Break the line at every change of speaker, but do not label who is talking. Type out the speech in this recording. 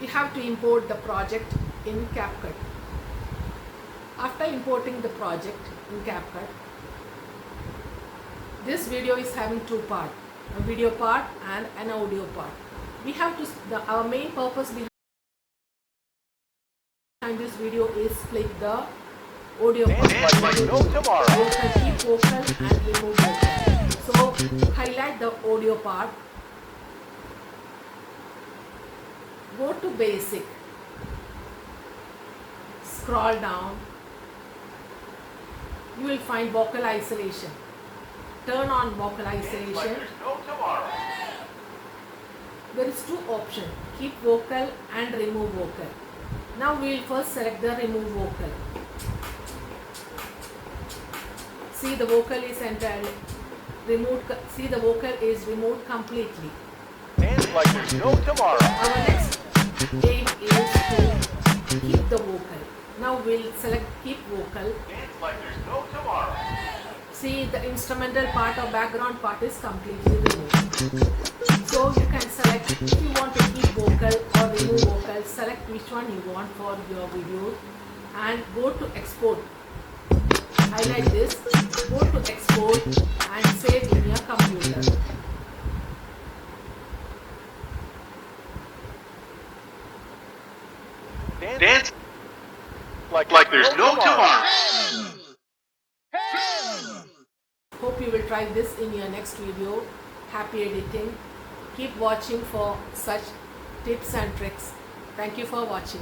we have to import the project in CapCut. After importing the project in CapCut, this video is having two parts, a video part and an audio part. We have to, our main purpose behind this video is click the audio part. Vocal, keep vocal and remove vocal. So highlight the audio part. Go to basic. Scroll down. You will find vocal isolation. Turn on vocal isolation. There is two options, keep vocal and remove vocal. Now we will first select the remove vocal. See, the vocal is entirely removed. See, the vocal is removed completely.
Dance like there's no tomorrow.
Our next aim is to keep the vocal. Now we'll select keep vocal.
Dance like there's no tomorrow.
See, the instrumental part or background part is completely removed. So you can select if you want to keep vocal or remove vocal, select which one you want for your video and go to export. Highlight this, go to export and save in your computer.
Dance like there's no tomorrow.
Hope you will try this in your next video. Happy editing. Keep watching for such tips and tricks. Thank you for watching.